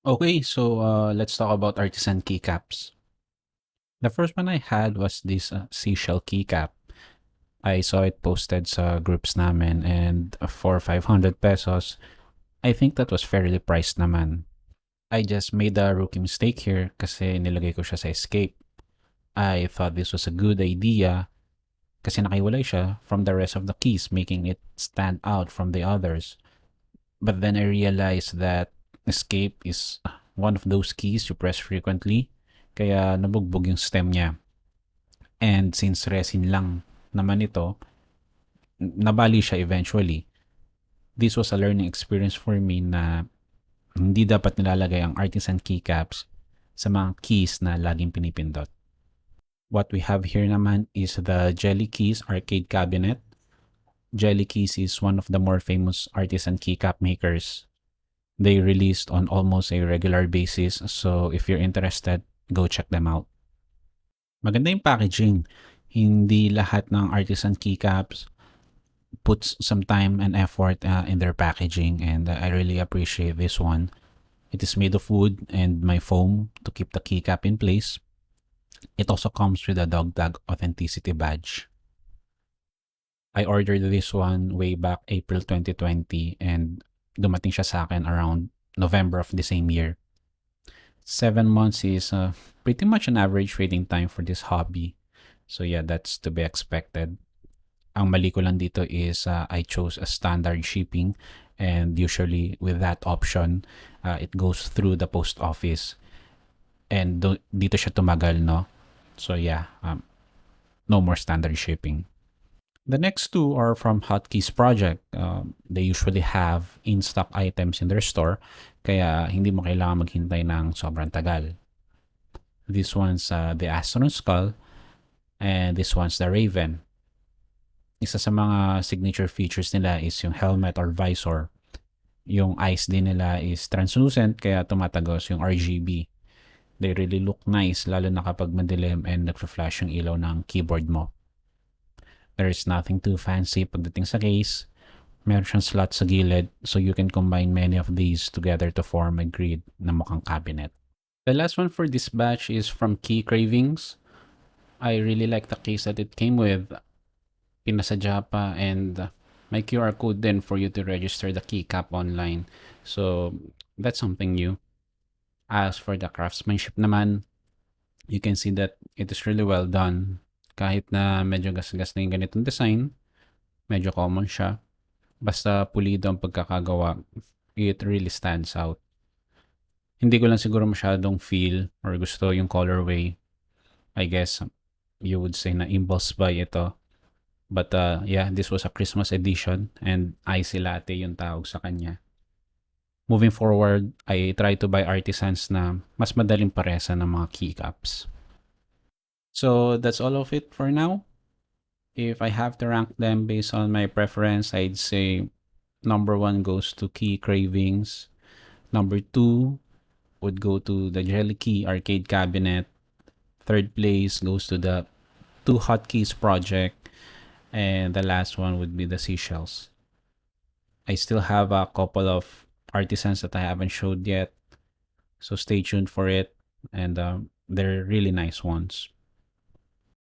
Okay, so let's talk about artisan keycaps. The first one I had was this seashell keycap. I saw it posted sa groups namin and for 500 pesos, I think that was fairly priced naman. I just made a rookie mistake here kasi nilagay ko siya sa escape. I thought this was a good idea kasi nakahiwalay siya from the rest of the keys, making it stand out from the others. But then I realized that escape is one of those keys you press frequently, kaya nabugbog yung stem niya. And since resin lang naman ito, nabali siya eventually. This was a learning experience for me na hindi dapat nilalagay ang artisan keycaps sa mga keys na laging pinipindot. What we have here naman is the Jelly Keys arcade cabinet. Jelly Keys is one of the more famous artisan keycap makers. They released on almost a regular basis, so if you're interested, go check them out. Maganda yung packaging. Hindi lahat ng artisan keycaps puts some time and effort in their packaging, and I really appreciate this one. It is made of wood and my foam to keep the keycap in place. It also comes with a dog tag authenticity badge. I ordered this one way back April 2020 and dumating siya sa akin around November of the same year. 7 months is pretty much an average waiting time for this hobby. So yeah, that's to be expected. Ang mali ko lang dito is I chose a standard shipping, and usually with that option, it goes through the post office. And dito siya tumagal, no? So yeah, no more standard shipping. The next two are from HotKeysProject. They usually have in-stock items in their store, kaya hindi mo kailangan maghintay ng sobrang tagal. This one's the Astronaut Skull, and this one's the Raven. Isa sa mga signature features nila is yung helmet or visor. Yung eyes din nila is translucent, kaya tumatagos yung RGB. They really look nice, lalo na kapag madilim and nagfa-flash yung ilaw ng keyboard mo. There is nothing too fancy pagdating sa case. Meron siyang slot sa gilid, so you can combine many of these together to form a grid na mukhang cabinet. The last one for this batch is from Key Cravings. I really like the case that it came with. Pinasadya pa, and may QR code din for you to register the keycap online. So that's something new. As for the craftsmanship naman, you can see that it is really well done. Kahit na medyo gas-gas na yung ganitong design, medyo common siya. Basta pulido ang pagkakagawa, it really stands out. Hindi ko lang siguro masyadong feel or gusto yung colorway. I guess you would say na impulse buy ito. But yeah, this was a Christmas edition and icy latte yung tawag sa kanya. Moving forward, I try to buy artisans na mas madaling paresa ng mga keycaps. So that's all of it for now. If I have to rank them based on my preference, I'd say number 1 goes to Key Cravings. Number 2 would go to the Jelly Key arcade cabinet. Third place goes to the 2 HotKeysProject. And the last one would be the seashells. I still have a couple of artisans that I haven't showed yet, so stay tuned for it. And they're really nice ones.